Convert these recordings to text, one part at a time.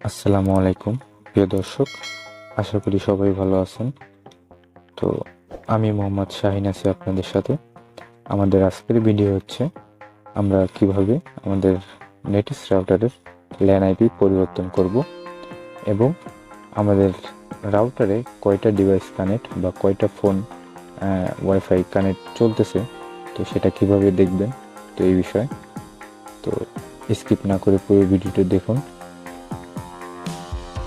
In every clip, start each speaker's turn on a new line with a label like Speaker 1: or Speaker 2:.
Speaker 1: আসসালামু আলাইকুম প্রিয় দর্শক, আশা করি সবাই ভালো আছেন। তো আমি মোহাম্মদ শাহিন আছি আপনাদের সাথে। আমাদের আজকের ভিডিও হচ্ছে আমরা কিভাবে আমাদের নেটিস রাউটারের ল্যান আইপি পরিবর্তন করব এবং আমাদের রাউটারে কয়টা ডিভাইস কানেক্ট বা কয়টা ফোন ওয়াইফাই কানেক্ট চলতেছে, তো সেটা কিভাবে দেখবেন, তো এই বিষয়ে তো স্কিপ না করে পুরো ভিডিওটি দেখুন।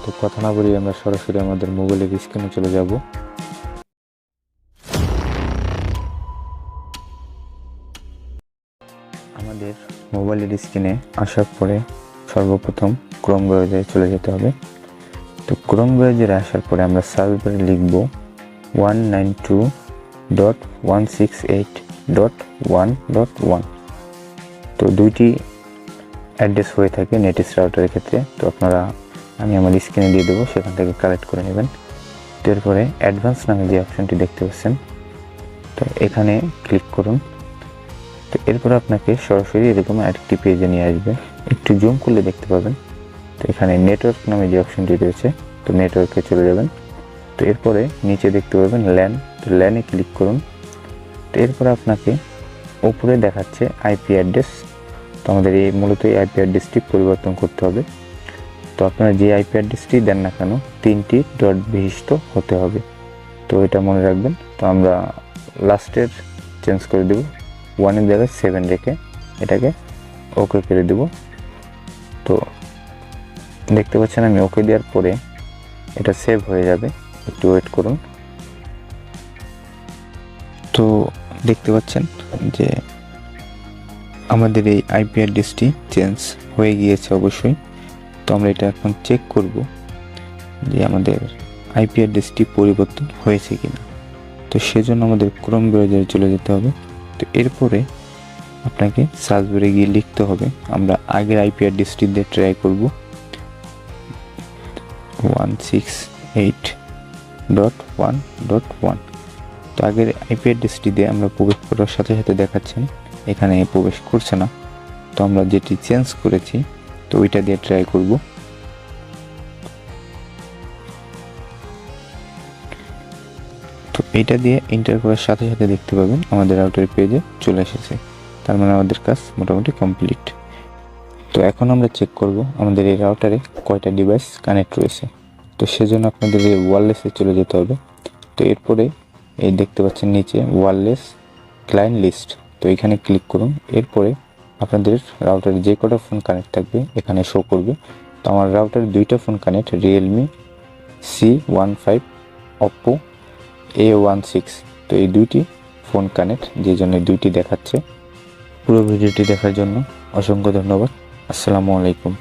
Speaker 1: তো কথা না বলি আমরা সরাসরি আমাদের মোবাইলের স্ক্রিনে চলে যাব। আমাদের মোবাইলের স্ক্রিনে আসার পরে সর্বপ্রথম ক্রোম ব্রাউজারে চলে যেতে হবে। তো ক্রোম ব্রাউজারে আসার পরে আমরা সার্চ বারে লিখব 192.168.1.1। তো দুইটি অ্যাড্রেস হয়ে থাকে নেটিস রাউটারের ক্ষেত্রে। তো আমি আমার স্ক্রিনে দিয়ে দেবো, সেখান থেকে কালেক্ট করে নেবেন। তো এরপরে অ্যাডভান্স নামে যে অপশনটি দেখতে পাচ্ছেন, তো এখানে ক্লিক করুন। তো এরপরে আপনাকে সরাসরি এরকম আরেকটি পেজে নিয়ে আসবে। একটু জুম করলে দেখতে পাবেন। তো এখানে নেটওয়ার্ক নামে যে অপশনটি রয়েছে, তো নেটওয়ার্কে চলে যাবেন। তো এরপরে নিচে দেখতে পাবেন ল্যান, তো ল্যানে ক্লিক করুন। তো এরপরে আপনাকে উপরে দেখাচ্ছে আইপি অ্যাড্রেস। তো আমাদের মূলত এই আইপি অ্যাড্রেসটি পরিবর্তন করতে হবে। তো আপনারা যে আইপি অ্যাড্রেসটি দেন না কেন 3টি ডট বিশিষ্ট হতে হবে, তো এটা মনে রাখবেন। তো আমরা লাস্টের চেঞ্জ করে দেব, 1-এর জায়গায় 7 রেখে এটাকে ওকে করে দেব। তো দেখতে পাচ্ছেন আমি ওকে দেওয়ার পরে এটা সেভ হয়ে যাবে, একটু ওয়েট করুন। তো দেখতে পাচ্ছেন যে আমাদের এই আইপি অ্যাড্রেসটি চেঞ্জ হয়ে গিয়েছে অবশ্যই। তো আমরা এটা এখন চেক করব যে আমাদের আইপি অ্যাড্রেসটি পরিবর্তন হয়েছে কিনা। তো সেজন্য আমাদের ক্রোম ব্রাউজারে চলে যেতে হবে। তো এরপরে আপনাকে সার্চ বারে গিয়ে লিখতে হবে, আমরা আগের আইপি অ্যাড্রেসটি দিয়ে ট্রাই করব 168.1.1। তো আগের আইপি অ্যাড্রেসটি দিয়ে আমরা প্রবেশ করার সাথে সাথে দেখাচ্ছেন এখানে প্রবেশ করছে না। তো আমরা যেটি চেঞ্জ করেছি তো ওইটা দিয়ে ট্রাই করব। তো এইটা দিয়ে এন্টার করার সাথে সাথে দেখতে পাবেন আমাদের রাউটার পেজে চলে এসেছে। তার মানে আমাদের কাজ মোটামুটি কমপ্লিট। তো এখন আমরা চেক করব আমাদের এই রাউটারে কয়টা ডিভাইস কানেক্ট রয়েছে। তো সেজন্য আপনাদের এই ওয়্যারলেসে চলে যেতে হবে। তো এরপরে এই দেখতে পাচ্ছেন নিচে ওয়্যারলেস ক্লায়েন্ট লিস্ট, তো এখানে ক্লিক করুন। এরপরে আপনাদের রাউটারে যে কটা ফোন কানেক্ট থাকবে এখানে শো করবে। তো আমার রাউটারে 2টা phone connect, Realme C15, Oppo A16। তো এই 2টি ফোন কানেক্ট, যে জন্য 2টি দেখাচ্ছে। পুরো ভিডিওটি দেখার জন্য অসংখ্য ধন্যবাদ। আসসালামু আলাইকুম।